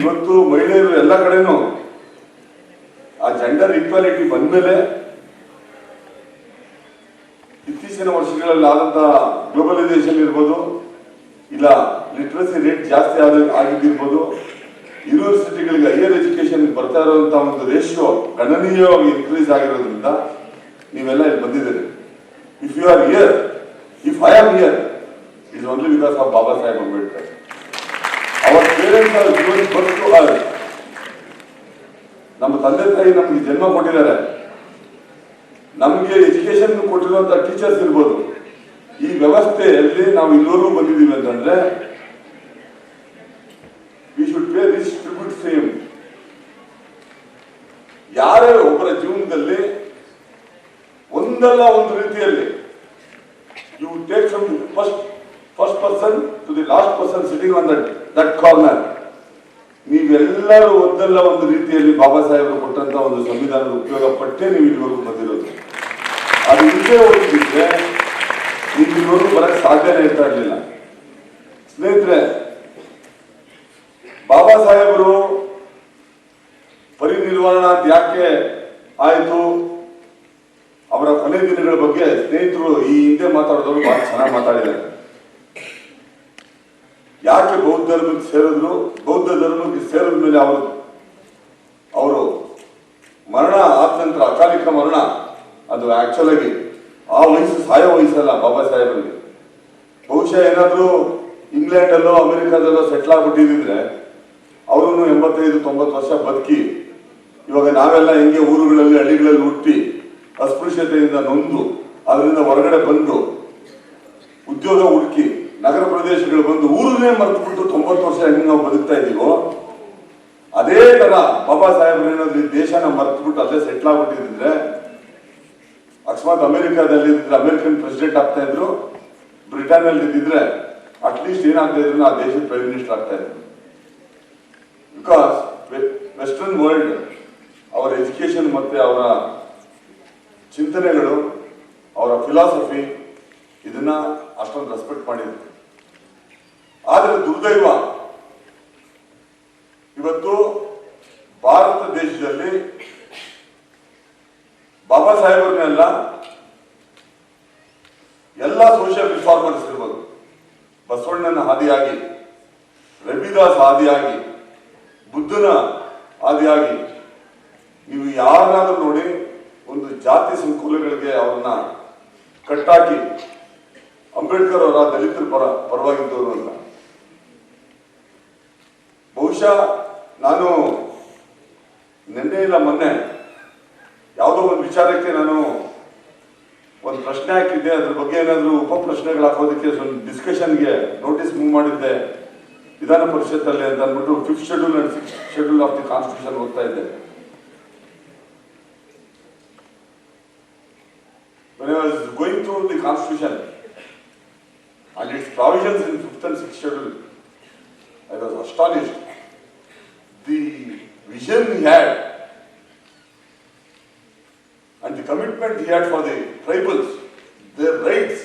ಇವತ್ತು ಮಹಿಳೆಯರು ಎಲ್ಲ ಕಡೆನೂ ಆ ಜೆಂಡರ್ ಈಕ್ವಾಲಿಟಿ ಬಂದ್ಮೇಲೆ ಇತ್ತೀಚಿನ ವರ್ಷಗಳಲ್ಲಿ ಆದಂತಹ ಗ್ಲೋಬಲೈಸೇಷನ್ ಇರ್ಬೋದು, ಇಲ್ಲ ಲಿಟ್ರಸಿ ರೇಟ್ ಜಾಸ್ತಿ ಆಗಿದ್ದಿರ್ಬೋದು, ಯೂನಿವರ್ಸಿಟಿಗಳಿಗೆ ಹೈಯರ್ ಎಜುಕೇಶನ್ ಬರ್ತಾ ಇರುವಂತಹ ಒಂದು ರೇಷಿಯೋ ಗಣನೀಯವಾಗಿ ಇನ್ಕ್ರೀಸ್ ಆಗಿರೋದ್ರಿಂದ ನೀವೆಲ್ಲ ಇಲ್ಲಿ ಬಂದಿದ್ದೀರಿ. If you are here, if I am here, it is only because of Baba Saheb Ambedkar. Our parents are given birth to us. ನಮ್ಮ ತಂದೆ ತಾಯಿ ನಮ್ಗೆ ಜನ್ಮ ಕೊಟ್ಟಿದ್ದಾರೆ, ನಮ್ಗೆ ಎಜುಕೇಶನ್ ಕೊಟ್ಟಿರುವಂತ ಟೀಚರ್ಸ್ ಇರ್ಬೋದು. ಈ ವ್ಯವಸ್ಥೆಯಲ್ಲಿ ನಾವು ಇಲ್ಲಿವರೆಗೂ ಬಂದಿದ್ದೀವಿ ಅಂತಂದ್ರೆ we should pay this tribute same. ಯಾರೇ ಒಬ್ಬರ ಜೀವನದಲ್ಲಿ ಒಂದಲ್ಲ ಒಂದು ರೀತಿಯಲ್ಲಿ you take from first person to the last person sitting on that corner, ನೀವೆಲ್ಲರೂ ಒಂದಲ್ಲ ಒಂದು ರೀತಿಯಲ್ಲಿ ಬಾಬಾ ಸಾಹೇಬರು ಕೊಟ್ಟಂತ ಒಂದು ಸಂವಿಧಾನದ ಉಪಯೋಗ ಪಟ್ಟೆ ನೀವು ಇಲ್ಲಿವರೆಗೂ ಬಂದಿರೋದು. ಅದು ಹಿಂದೆ ಹೋಗಿದ್ರೆ ನೀವು ಇಲ್ಲಿವರೆಗೂ ಬರಕ್ ಸಾಧ್ಯನೇ ಇರ್ತಾ ಇರಲಿಲ್ಲ. ಸ್ನೇಹಿತರೆ, ಬಾಬಾ ಸಾಹೇಬರು ಪರಿನಿರ್ವಾಣ ಅಂತ ಯಾಕೆ ಆಯ್ತು, ಅವರ ಕೊನೆ ದಿನಗಳ ಬಗ್ಗೆ ಸ್ನೇಹಿತರು ಈ ಹಿಂದೆ ಮಾತಾಡಿದವರು ಬಹಳ ಚೆನ್ನಾಗಿ ಮಾತಾಡಿದ್ದಾರೆ. ಯಾಕೆ ಬೌದ್ಧ ಧರ್ಮಕ್ಕೆ ಸೇರಿದ್ರು, ಬೌದ್ಧ ಧರ್ಮಕ್ಕೆ ಸೇರಿದ ಮೇಲೆ ಅವರು ಮರಣ ಆದ ನಂತರ ಅಕಾಲಿಕ ಮರಣ, ಅದು ಆಕ್ಚುಲ್ ಆಗಿ ಆ ವಯಸ್ಸು ಸಾಯೋ ವಯಸ್ಸಲ್ಲ ಬಾಬಾ ಸಾಹೇಬರಿಗೆ. ಬಹುಶಃ ಏನಾದ್ರು ಇಂಗ್ಲೆಂಡ್ ಅಲ್ಲೋ ಅಮೆರಿಕಾದಲ್ಲೋ ಸೆಟ್ಲ್ ಆಗ್ಬಿಟ್ಟಿದ್ರೆ ಅವರು 85-90 ವರ್ಷ ಬದುಕಿ, ಇವಾಗ ನಾವೆಲ್ಲ ಹೆಂಗೆ ಊರುಗಳಲ್ಲಿ ಹಳ್ಳಿಗಳಲ್ಲಿ ಹುಟ್ಟಿ ಅಸ್ಪೃಶ್ಯತೆಯಿಂದ ನೊಂದು ಅದರಿಂದ ಹೊರಗಡೆ ಬಂದು ಉದ್ಯೋಗ ಹುಡುಕಿ ನಗರ ಪ್ರದೇಶಗಳು ಬಂದು ಊರನ್ನೇ ಮರೆತುಬಿಟ್ಟು 90 ವರ್ಷ ಹೆಂಗೆ ನಾವು ಬದುಕ್ತಾ ಇದೀವೋ, ಅದೇ ತರ ಬಾಬಾ ಸಾಹೇಬ್ರು ಏನಾದ್ರು ಈ ದೇಶನ ಮರೆತುಬಿಟ್ಟು ಅಲ್ಲೇ ಸೆಟ್ಲ್ ಆಗ್ಬಿಟ್ಟಿದ್ರೆ, ಅಕಸ್ಮಾತ್ ಅಮೆರಿಕಾದಲ್ಲಿ ಇದ್ರೆ ಅಮೆರಿಕನ್ ಪ್ರೆಸಿಡೆಂಟ್ ಆಗ್ತಾ ಇದ್ರು, ಬ್ರಿಟನ್ನಲ್ಲಿ ಇದ್ದಿದ್ರೆ ಅಟ್ಲೀಸ್ಟ್ ಏನಾಗ್ತಾ ಇದ್ರು ಆ ದೇಶದ ಪ್ರೈಮ್ ಮಿನಿಸ್ಟರ್ ಆಗ್ತಾ ಇದ್ರು. ಬಿಕಾಸ್ ವೆಸ್ಟರ್ನ್ ವರ್ಲ್ಡ್ ಅವರ ಎಜುಕೇಶನ್ ಮತ್ತೆ ಅವರ ಚಿಂತನೆಗಳು, ಅವರ ಫಿಲಾಸಫಿ ಇದನ್ನ ಅಷ್ಟೊಂದು ರೆಸ್ಪೆಕ್ಟ್ ಮಾಡಿದ್ರು. ಆದರೆ ದುರ್ದೈವ, ಇವತ್ತು ಭಾರತ ದೇಶದಲ್ಲಿ ಬಾಬಾ ಸಾಹೇಬರನ್ನೆಲ್ಲ ಎಲ್ಲ ಸೋಷಿಯಲ್ ರಿಫಾರ್ಮರ್ಸ್ ಇರ್ಬೋದು, ಬಸವಣ್ಣನ ಹಾದಿಯಾಗಿ, ರವಿದಾಸ್ ಹಾದಿಯಾಗಿ, ಬುದ್ಧನ ಹಾದಿಯಾಗಿ ನೀವು ಯಾರನ್ನಾದ್ರೂ ನೋಡಿ ಒಂದು ಜಾತಿ ಸಂಕುಲಗಳಿಗೆ ಅವ್ರನ್ನ ಕಟ್ಟಾಕಿ ಅಂಬೇಡ್ಕರ್ ಅವರ ದಲಿತರ ಪರವಾಗಿದ್ದವರು ಅಂತ. ಬಹುಶಃ ನಾನು ನಿನ್ನೆ ಇಲ್ಲ ಮೊನ್ನೆ ಯಾವುದೋ ಒಂದು ವಿಚಾರಕ್ಕೆ ನಾನು ಒಂದು ಪ್ರಶ್ನೆ ಹಾಕಿದ್ದೆ, ಅದ್ರ ಬಗ್ಗೆ ಏನಾದ್ರು ಉಪ ಪ್ರಶ್ನೆಗಳು ಹಾಕೋದಕ್ಕೆ ಒಂದು ಡಿಸ್ಕಷನ್ಗೆ ನೋಟಿಸ್ ಮೂವ್ ಮಾಡಿದ್ದೆ ವಿಧಾನ ಪರಿಷತ್ತಲ್ಲಿ ಅಂತ ಅಂದ್ಬಿಟ್ಟು 5th schedule and 6th schedule of the constitution ಓದ್ತಾ ಇದ್ದೆ. When I was going through the constitution and its provisions in 5th and 6th schedule, I was astonished. The vision he had and the commitment he had for the tribals, their rights,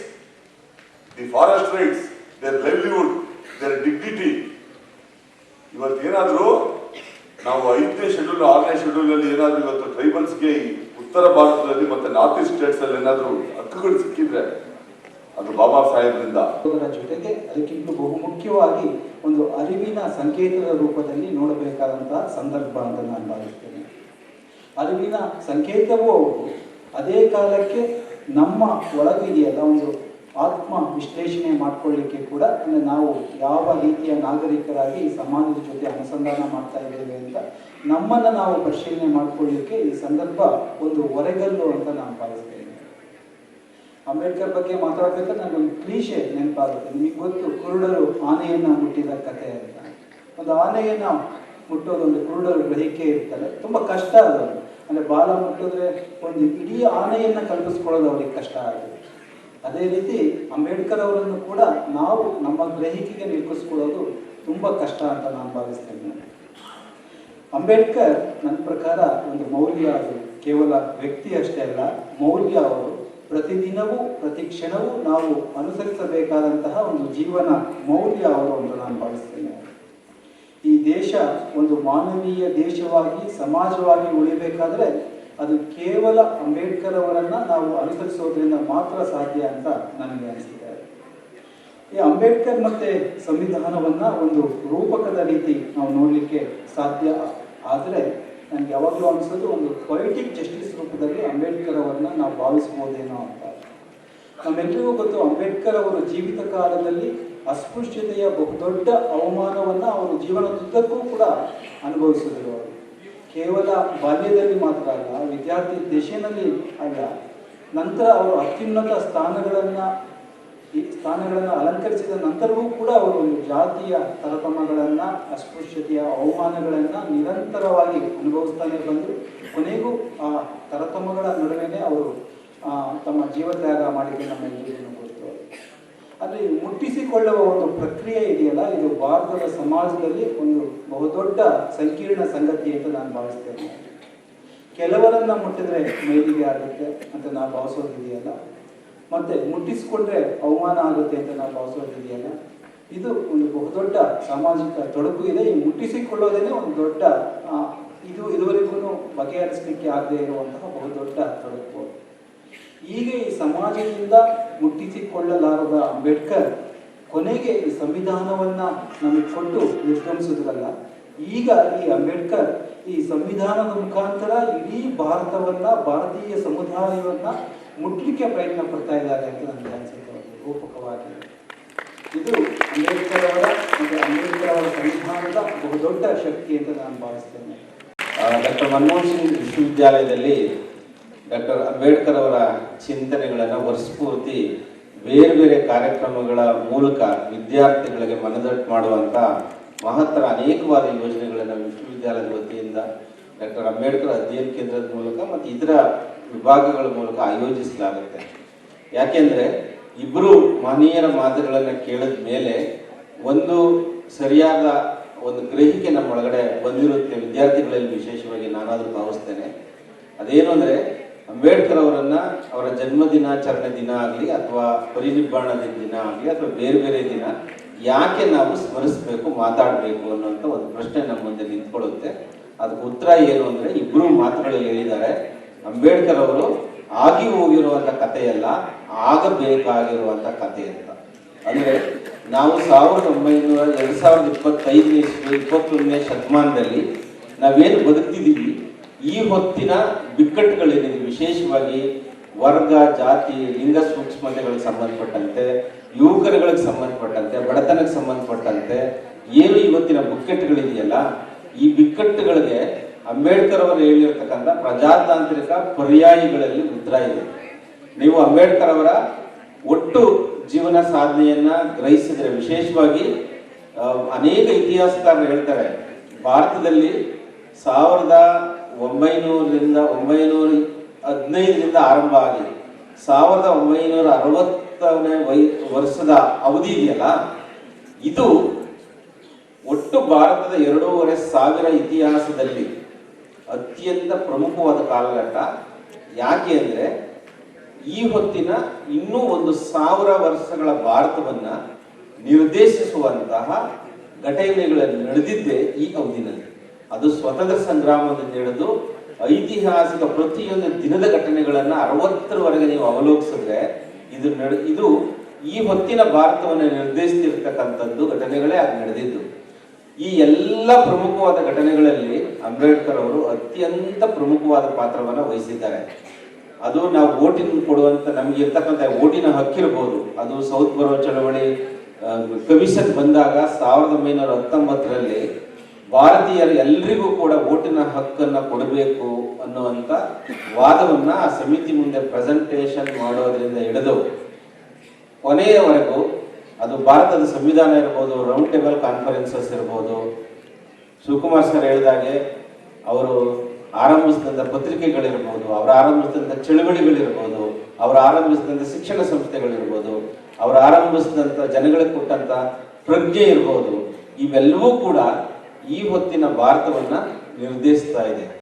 the forest rights, their livelihood, their dignity. ಇವತ್ತು ಏನಾದರೂ ನಾವು 5ನೇ schedule 6ನೇ schedule ಅಲ್ಲಿ ಏನಾದರೂ ಇವತ್ತು ಟ್ರೈಬಲ್ಸ್ಗೆ ಉತ್ತರ ಭಾರತದಲ್ಲಿ ಮತ್ತೆ ನಾರ್ತ್ ಈಸ್ಟ್ ಸ್ಟೇಟ್ಸ್ ಅಲ್ಲಿ ಏನಾದರೂ ಹಕ್ಕುಗಳು ಸಿಕ್ಕಿದ್ರೆ ಅದು ಬಾಬಾ ಸಾಹೇಬ್ರಿಂದ. ಜೊತೆಗೆ ಅದಕ್ಕಿಂತ ಬಹುಮುಖ್ಯವಾಗಿ ಒಂದು ಅರಿವಿನ ಸಂಕೇತದ ರೂಪದಲ್ಲಿ ನೋಡಬೇಕಾದಂತಹ ಸಂದರ್ಭ ಅಂತ ನಾನು ಭಾವಿಸ್ತೇನೆ. ಅರಿವಿನ ಸಂಕೇತವೂ ಅದೇ ಕಾಲಕ್ಕೆ ನಮ್ಮ ಒಳಗಿದೆಯಲ್ಲ ಒಂದು ಆತ್ಮ ವಿಶ್ಲೇಷಣೆ ಮಾಡಿಕೊಳ್ಳಿಕ್ಕೆ ಕೂಡ, ಅಂದರೆ ನಾವು ಯಾವ ರೀತಿಯ ನಾಗರಿಕರಾಗಿ ಈ ಸಮಾಜದ ಜೊತೆ ಅನುಸಂಧಾನ ಮಾಡ್ತಾ ಇದ್ದೇವೆ ಅಂತ ನಮ್ಮನ್ನು ನಾವು ಪರಿಶೀಲನೆ ಮಾಡಿಕೊಳ್ಳಿಕ್ಕೆ ಈ ಸಂದರ್ಭ ಒಂದು ಹೊರಗಲ್ಲು ಅಂತ ನಾನು ಭಾವಿಸ್ತೇನೆ. ಅಂಬೇಡ್ಕರ್ ಬಗ್ಗೆ ಮಾತಾಡಬೇಕಾದ್ರೆ ನನಗೊಂದು ಕ್ಲೀಶೆ ನೆನಪಾಗುತ್ತೆ. ನಿಮಗೆ ಗೊತ್ತು, ಕುರುಡರು ಆನೆಯನ್ನು ಮುಟ್ಟಿದ ಕಥೆ ಅಂತ. ಒಂದು ಆನೆಯನ್ನು ಮುಟ್ಟೋದು ಒಂದು ಕುರುಡರು ಗ್ರಹಿಕೆ ಇರ್ತಾರೆ, ತುಂಬ ಕಷ್ಟ ಅದು. ಅಂದರೆ ಬಾಲ ಮುಟ್ಟಿದ್ರೆ ಒಂದು ಇಡೀ ಆನೆಯನ್ನು ಕಲ್ಪಿಸ್ಕೊಳ್ಳೋದು ಅವ್ರಿಗೆ ಕಷ್ಟ ಆಗುತ್ತೆ. ಅದೇ ರೀತಿ ಅಂಬೇಡ್ಕರ್ ಅವರನ್ನು ಕೂಡ ನಾವು ನಮ್ಮ ಗ್ರಹಿಕೆಗೆ ನಿಲ್ಕಿಸ್ಕೊಳ್ಳೋದು ತುಂಬ ಕಷ್ಟ ಅಂತ ನಾನು ಭಾವಿಸ್ತೇನೆ. ಅಂಬೇಡ್ಕರ್ ನನ್ನ ಪ್ರಕಾರ ಒಂದು ಮೌಲ್ಯ, ಅದು ಕೇವಲ ವ್ಯಕ್ತಿ ಅಷ್ಟೇ ಅಲ್ಲ, ಮೌಲ್ಯ. ಅವರು ಪ್ರತಿದಿನವೂ ಪ್ರತಿ ಕ್ಷಣವೂ ನಾವು ಅನುಸರಿಸಬೇಕಾದಂತಹ ಒಂದು ಜೀವನ ಮೌಲ್ಯ ಅವರು ಅಂತ ನಾನು ಭಾವಿಸ್ತೇನೆ. ಈ ದೇಶ ದೇಶ ಒಂದು ಮಾನವೀಯ ದೇಶವಾಗಿ ಸಮಾಜವಾಗಿ ಉಳಿಬೇಕಾದ್ರೆ ಅದು ಕೇವಲ ಅಂಬೇಡ್ಕರ್ ಅವರನ್ನ ನಾವು ಅನುಸರಿಸೋದ್ರಿಂದ ಮಾತ್ರ ಸಾಧ್ಯ ಅಂತ ನನಗೆ ಅನಿಸಿದೆ. ಈ ಅಂಬೇಡ್ಕರ್ ಮತ್ತೆ ಸಂವಿಧಾನವನ್ನ ಒಂದು ರೂಪಕದ ರೀತಿ ನಾವು ನೋಡಲಿಕ್ಕೆ ಸಾಧ್ಯ. ಆದರೆ ನನಗೆ ಯಾವಾಗಲೂ ಅನಿಸೋದು ಒಂದು ಪೊಯಿಟಿಕ್ ಜಸ್ಟಿಸ್ ರೂಪದಲ್ಲಿ ಅಂಬೇಡ್ಕರ್ ಅವರನ್ನ ನಾವು ಭಾವಿಸ್ಬೋದೇನೋ ಅಂತ. ನಮ್ಮೆಲ್ಲರಿಗೂ ಗೊತ್ತು, ಅಂಬೇಡ್ಕರ್ ಅವರ ಜೀವಿತ ಕಾಲದಲ್ಲಿ ಅಸ್ಪೃಶ್ಯತೆಯ ಬಹುದೊಡ್ಡ ಅವಮಾನವನ್ನ ಅವರು ಜೀವನದುದ್ದಕ್ಕೂ ಕೂಡ ಅನುಭವಿಸಿದರು. ಅವರು ಕೇವಲ ಬಾಲ್ಯದಲ್ಲಿ ಮಾತ್ರ ಅಲ್ಲ, ವಿದ್ಯಾರ್ಥಿ ದಶೆಯಲ್ಲಿ ಅಲ್ಲ, ನಂತರ ಅವರು ಅತ್ಯುನ್ನತ ಸ್ಥಾನಗಳನ್ನು ಅಲಂಕರಿಸಿದ ನಂತರವೂ ಕೂಡ ಅವರು ಒಂದು ಜಾತಿಯ ತಾರತಮ್ಯಗಳನ್ನು, ಅಸ್ಪೃಶ್ಯತೆಯ ಅವಮಾನಗಳನ್ನು ನಿರಂತರವಾಗಿ ಅನುಭವಿಸ್ತಾನೆ ಬಂದು ಕೊನೆಗೂ ಆ ತಾರತಮ್ಯಗಳ ನಡುವೆನೇ ಅವರು ತಮ್ಮ ಜೀವತ್ಯಾಗ ಮಾಡಿದ್ದು ನಮ್ಮೆಲ್ಲರಿಗೂ ಗೊತ್ತು. ಅಲ್ಲಿ ಮುಟ್ಟಿಸಿಕೊಳ್ಳುವ ಒಂದು ಪ್ರಕ್ರಿಯೆ ಇದೆಯಲ್ಲ, ಇದು ಭಾರತದ ಸಮಾಜದಲ್ಲಿ ಒಂದು ಬಹುದೊಡ್ಡ ಸಂಕೀರ್ಣ ಸಂಗತಿ ಅಂತ ನಾನು ಭಾವಿಸ್ತೇನೆ. ಕೆಲವರನ್ನ ಮುಟ್ಟಿದ್ರೆ ಮೈಲಿಗೆ ಆಗುತ್ತೆ ಅಂತ ನಾವು ಭಾವಿಸೋದಿದೆಯಲ್ಲ, ಮತ್ತೆ ಮುಟ್ಟಿಸಿಕೊಂಡ್ರೆ ಅವಮಾನ ಆಗುತ್ತೆ ಅಂತ ನಾವು ಭಾವಿಸೋದಿದೆಯಲ್ಲ, ಇದು ಒಂದು ಬಹುದೊಡ್ಡ ಸಾಮಾಜಿಕ ತೊಡಕು ಇದೆ. ಈ ಮುಟ್ಟಿಸಿಕೊಳ್ಳೋದೇನೆ ಒಂದು ದೊಡ್ಡ ಇದುವರೆಗೂ ಬಗೆಹರಿಸಲಿಕ್ಕೆ ಆಗದೆ ಇರುವಂತಹ ಬಹುದೊಡ್ಡ ತೊಡಕು. ಈಗ ಈ ಸಮಾಜದಿಂದ ಮುಟ್ಟಿಸಿಕೊಳ್ಳಲಾರದ ಅಂಬೇಡ್ಕರ್ ಕೊನೆಗೆ ಈ ಸಂವಿಧಾನವನ್ನ ನಮಗೆ ಕೊಟ್ಟು ನಿರ್ಗಮಿಸಿದ್ರಲ್ಲ, ಈಗ ಈ ಅಂಬೇಡ್ಕರ್ ಈ ಸಂವಿಧಾನದ ಮುಖಾಂತರ ಇಡೀ ಭಾರತವನ್ನ, ಭಾರತೀಯ ಸಮುದಾಯವನ್ನ ಮುಟ್ಲಿಕ್ಕೆ ಪ್ರಯತ್ನ ಪಡ್ತಾ ಇದ್ದಾರೆ ಅಂತ ನನಗೆ ಅನಿಸುತ್ತೆ ರೂಪಕವಾಗಿ. ಇದು ಅಂಬೇಡ್ಕರ್ ಅವರ ಮತ್ತು ಅಂಬೇಡ್ಕರ್ ಅವರ ಸಂವಿಧಾನದ ಬಹುದೊಡ್ಡ ಶಕ್ತಿ ಅಂತ ನಾನು ಭಾವಿಸ್ತೇನೆ. ಡಾಕ್ಟರ್ ಮನಮೋಹನ್ ಸಿಂಗ್ ವಿಶ್ವವಿದ್ಯಾಲಯದಲ್ಲಿ ಡಾಕ್ಟರ್ ಅಂಬೇಡ್ಕರ್ ಅವರ ಚಿಂತನೆಗಳನ್ನು ವರ್ಷಪೂರ್ತಿ ಬೇರೆ ಬೇರೆ ಕಾರ್ಯಕ್ರಮಗಳ ಮೂಲಕ ವಿದ್ಯಾರ್ಥಿಗಳಿಗೆ ಮನದಟ್ಟು ಮಾಡುವಂಥ ಮಹತ್ತರ ಅನೇಕವಾದ ಯೋಜನೆಗಳನ್ನು ವಿಶ್ವವಿದ್ಯಾಲಯದ ವತಿಯಿಂದ ಡಾಕ್ಟರ್ ಅಂಬೇಡ್ಕರ್ ಅಧ್ಯಯನ ಕೇಂದ್ರದ ಮೂಲಕ ಮತ್ತು ಇತರ ವಿಭಾಗಗಳ ಮೂಲಕ ಆಯೋಜಿಸಲಾಗುತ್ತೆ. ಯಾಕೆಂದರೆ ಇಬ್ಬರು ಮಹನೀಯರ ಮಾತುಗಳನ್ನು ಕೇಳಿದ ಮೇಲೆ ಒಂದು ಸರಿಯಾದ ಒಂದು ಗ್ರಹಿಕೆ ನಮ್ಮೊಳಗಡೆ ಬಂದಿರುತ್ತೆ, ವಿದ್ಯಾರ್ಥಿಗಳಲ್ಲಿ ವಿಶೇಷವಾಗಿ ನಾನಾದರೂ ಭಾವಿಸ್ತೇನೆ. ಅದೇನು ಅಂದರೆ, ಅಂಬೇಡ್ಕರ್ ಅವರನ್ನ ಅವರ ಜನ್ಮದಿನಾಚರಣೆ ದಿನ ಆಗಲಿ ಅಥವಾ ಪರಿನಿಬ್ಬಾಣದ ದಿನ ಆಗಲಿ ಅಥವಾ ಬೇರೆ ಬೇರೆ ದಿನ ಯಾಕೆ ನಾವು ಸ್ಮರಿಸಬೇಕು, ಮಾತಾಡಬೇಕು ಅನ್ನೋಂಥ ಒಂದು ಪ್ರಶ್ನೆ ನಮ್ಮ ಮುಂದೆ ನಿಂತ್ಕೊಳ್ಳುತ್ತೆ. ಅದಕ್ಕೆ ಉತ್ತರ ಏನು ಅಂದರೆ, ಇಬ್ಬರು ಮಾತುಗಳಲ್ಲಿ ಹೇಳಿದ್ದಾರೆ, ಅಂಬೇಡ್ಕರ್ ಅವರು ಆಗಿ ಹೋಗಿರುವಂಥ ಕಥೆಯಲ್ಲ, ಆಗಬೇಕಾಗಿರುವಂಥ ಕಥೆ ಅಂತ. ಅಂದರೆ ನಾವು 2025ನೇ ಶತಮಾನದಲ್ಲಿ ನಾವೇನು ಬದುಕ್ತಿದ್ದೀವಿ, ಈ ಹೊತ್ತಿನ ಬಿಕ್ಕಟ್ಟುಗಳೇನಿದೆ, ವಿಶೇಷವಾಗಿ ವರ್ಗ, ಜಾತಿ, ಲಿಂಗ ಸೂಕ್ಷ್ಮತೆಗಳಿಗೆ ಸಂಬಂಧಪಟ್ಟಂತೆ, ಯುವಕರುಗಳಿಗೆ ಸಂಬಂಧಪಟ್ಟಂತೆ, ಬಡತನಕ್ಕೆ ಸಂಬಂಧಪಟ್ಟಂತೆ ಏನು ಇವತ್ತಿನ ಬಿಕ್ಕಟ್ಟುಗಳಿದೆಯಲ್ಲ, ಈ ಬಿಕ್ಕಟ್ಟುಗಳಿಗೆ ಅಂಬೇಡ್ಕರ್ ಅವರು ಹೇಳಿರ್ತಕ್ಕಂಥ ಪ್ರಜಾತಾಂತ್ರಿಕ ಪರ್ಯಾಯಗಳಲ್ಲಿ ಉತ್ತರ ಇದೆ. ನೀವು ಅಂಬೇಡ್ಕರ್ ಅವರ ಒಟ್ಟು ಜೀವನ ಸಾಧನೆಯನ್ನ ಗ್ರಹಿಸಿದ್ರೆ, ವಿಶೇಷವಾಗಿ ಅನೇಕ ಇತಿಹಾಸಕಾರರು ಹೇಳ್ತಾರೆ, ಭಾರತದಲ್ಲಿ 1915ರಿಂದ ಆರಂಭ ಆಗಿ 1960ನೇ ವರ್ಷದ ಅವಧಿ ಇದೆಯಲ್ಲ, ಇದು ಒಟ್ಟು ಭಾರತದ 2500 ಇತಿಹಾಸದಲ್ಲಿ ಅತ್ಯಂತ ಪ್ರಮುಖವಾದ ಕಾಲಘಟ್ಟ. ಯಾಕೆ ಅಂದರೆ, ಈ ಹೊತ್ತಿನ ಇನ್ನೂ 1000 ವರ್ಷಗಳ ಭಾರತವನ್ನ ನಿರ್ದೇಶಿಸುವಂತಹ ಘಟನೆಗಳನ್ನು ನಡೆದಿದ್ದೇ ಈ ಅವಧಿನಲ್ಲಿ. ಅದು ಸ್ವತಂತ್ರ ಸಂಗ್ರಾಮದಿಂದ ಹಿಡಿದು ಐತಿಹಾಸಿಕ ಪ್ರತಿಯೊಂದು ದಿನದ ಘಟನೆಗಳನ್ನ 60ರವರೆಗೆ ನೀವು ಅವಲೋಕಿಸಿದ್ರೆ ಇದು ಈ ಹೊತ್ತಿನ ಭಾರತವನ್ನು ನಿರ್ದೇಶಿಸಿರ್ತಕ್ಕಂಥದ್ದು ಘಟನೆಗಳೇ ಆಗಿ ನಡೆದಿದ್ದು. ಈ ಎಲ್ಲ ಪ್ರಮುಖವಾದ ಘಟನೆಗಳಲ್ಲಿ ಅಂಬೇಡ್ಕರ್ ಅವರು ಅತ್ಯಂತ ಪ್ರಮುಖವಾದ ಪಾತ್ರವನ್ನು ವಹಿಸಿದ್ದಾರೆ. ಅದು ನಾವು ಓಟಿನ ಕೊಡುವಂತ ನಮ್ಗೆ ಇರ್ತಕ್ಕಂಥ ಓಟಿನ ಹಕ್ಕಿರ್ಬೋದು, ಅದು ಸೌತ್ ಬರೋ ಚಳವಳಿ ಕಮಿಷನ್ ಬಂದಾಗ 1919ರಲ್ಲಿ ಭಾರತೀಯರು ಎಲ್ರಿಗೂ ಕೂಡ ಓಟಿನ ಹಕ್ಕನ್ನ ಕೊಡಬೇಕು ಅನ್ನುವಂಥ ವಾದವನ್ನ ಆ ಸಮಿತಿ ಮುಂದೆ ಪ್ರೆಸೆಂಟೇಷನ್ ಮಾಡೋದ್ರಿಂದ ಹಿಡಿದು ಕೊನೆಯವರೆಗೂ, ಅದು ಭಾರತದ ಸಂವಿಧಾನ ಇರ್ಬೋದು, ರೌಂಡ್ ಟೇಬಲ್ ಕಾನ್ಫರೆನ್ಸಸ್ ಇರ್ಬೋದು, ಶಿವಕುಮಾರ್ ಸರ್ ಹೇಳಿದಾಗೆ ಅವರು ಆರಂಭಿಸಿದಂಥ ಪತ್ರಿಕೆಗಳಿರ್ಬೋದು, ಅವರು ಆರಂಭಿಸಿದಂಥ ಚಳುವಳಿಗಳಿರ್ಬೋದು, ಅವರು ಆರಂಭಿಸಿದಂಥ ಶಿಕ್ಷಣ ಸಂಸ್ಥೆಗಳಿರ್ಬೋದು, ಅವರು ಆರಂಭಿಸಿದಂಥ ಜನಗಳಿಗೆ ಕೊಟ್ಟಂತ ಪ್ರಜ್ಞೆ ಇರ್ಬೋದು, ಇವೆಲ್ಲವೂ ಕೂಡ ಈ ಹೊತ್ತಿನ ಭಾರತವನ್ನ ನಿರ್ದೇಶಿಸ್ತಾ ಇದೆ.